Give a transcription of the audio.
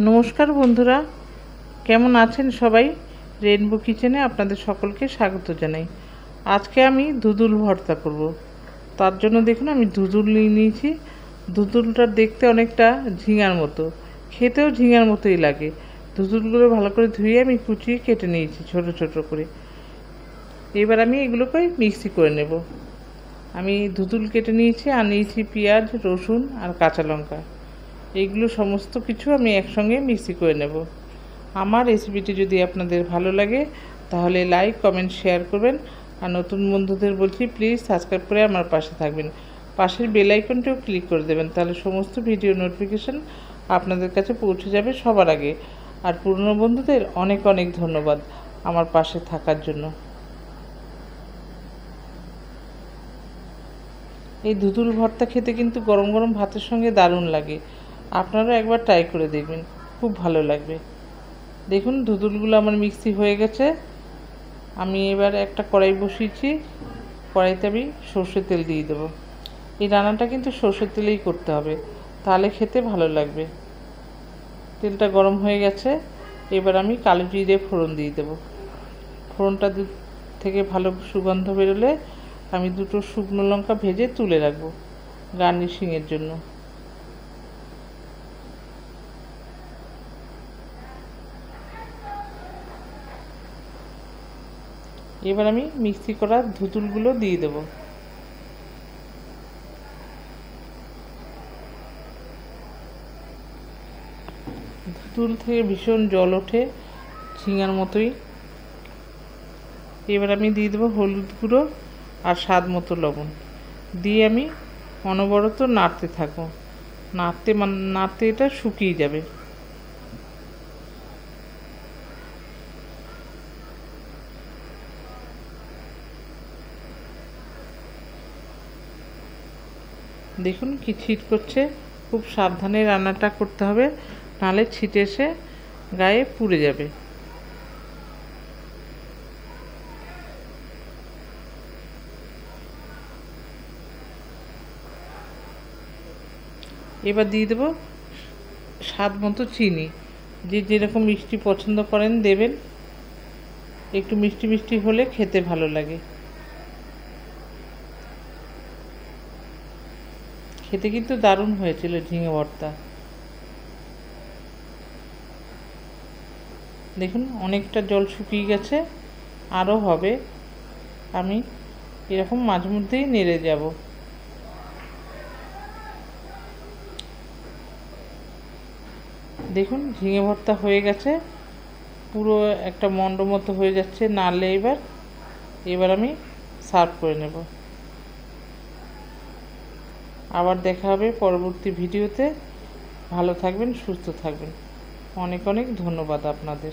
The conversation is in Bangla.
নমস্কার বন্ধুরা, কেমন আছেন সবাই? রেইনবো কিচেনে আপনাদের সকলকে স্বাগত জানাই। আজকে আমি ধুদুল ভর্তা করব। তার জন্য দেখুন আমি ধুদুল নিয়ে নিয়েছি। ধুদুলটা দেখতে অনেকটা ঝিঙার মতো, খেতেও ঝিঙার মতোই লাগে। ধুদুলগুলো ভালো করে ধুয়ে আমি কুচিয়ে কেটে নিয়েছি ছোট ছোট করে। এবার আমি এগুলোকে মিক্সি করে নেব। আমি ধুদুল কেটে নিয়েছি আর নিয়েছি পেঁয়াজ, রসুন আর কাঁচা লঙ্কা। এইগুলো সমস্ত কিছু আমি একসঙ্গে মিক্সি করে নেব। আমার রেসিপিটি যদি আপনাদের ভালো লাগে তাহলে লাইক, কমেন্ট, শেয়ার করবেন। আর নতুন বন্ধুদের বলছি প্লিজ সাবস্ক্রাইব করে আমার পাশে থাকবেন। পাশের বেল আইকনটিও ক্লিক করে দেবেন, তাহলে সমস্ত ভিডিও নোটিফিকেশন আপনাদের কাছে পৌঁছে যাবে সবার আগে। আর পুরনো বন্ধুদের অনেক অনেক ধন্যবাদ আমার পাশে থাকার জন্য। এই ধুতুল ভর্তা খেতে কিন্তু গরম গরম ভাতের সঙ্গে দারুণ লাগে। আপনারা একবার ট্রাই করে দেখবেন, খুব ভালো লাগবে। দেখুন ধুতুলগুলো আমার মিক্সি হয়ে গেছে। আমি এবার একটা কড়াই বসিয়েছি। কড়াইতে আমি সর্ষের তেল দিয়ে দেবো। এই রান্নাটা কিন্তু সর্ষের তেলেই করতে হবে, তাহলে খেতে ভালো লাগবে। তেলটা গরম হয়ে গেছে। এবার আমি কালো জিরে ফোড়ন দিয়ে দেবো। ফোড়নটা থেকে ভালো সুগন্ধ বেরোলে আমি দুটো শুকনো লঙ্কা ভেজে তুলে রাখবো গার্নিশিংয়ের জন্য। এবার আমি মিক্সি করা ধুতুলগুলো দিয়ে দেব। ধুতুল থেকে ভীষণ জল ওঠে, ঝিঙার মতোই। এবার আমি দিয়ে দেবো হলুদ গুঁড়ো আর স্বাদ মতো লবণ দিয়ে আমি অনবরত নাড়তে থাকবো। নাড়তে এটা শুকিয়ে যাবে। দেখুন কি ছিট করছে। খুব সাবধানে রান্নাটা করতে হবে, নাহলে ছিটে এসে গায়ে পুড়ে যাবে। এবার দিয়ে দেবো স্বাদ মতো চিনি। যে যেরকম মিষ্টি পছন্দ করেন দেবেন। একটু মিষ্টি মিষ্টি হলে খেতে ভালো লাগে। খেতে কিন্তু দারুণ হয়েছিল ঝিঙে ভর্তা। দেখুন অনেকটা জল শুকিয়ে গেছে, আরও হবে। আমি এরকম মাঝে মধ্যেই নেড়ে যাব। দেখুন ঝিঙে ভর্তা হয়ে গেছে, পুরো একটা মণ্ড মতো হয়ে যাচ্ছে নাড়লে। এবার আমি সার্ভ করে নেব। আবার দেখা হবে পরবর্তী ভিডিওতে। ভালো থাকবেন, সুস্থ থাকবেন। অনেক অনেক ধন্যবাদ আপনাদের।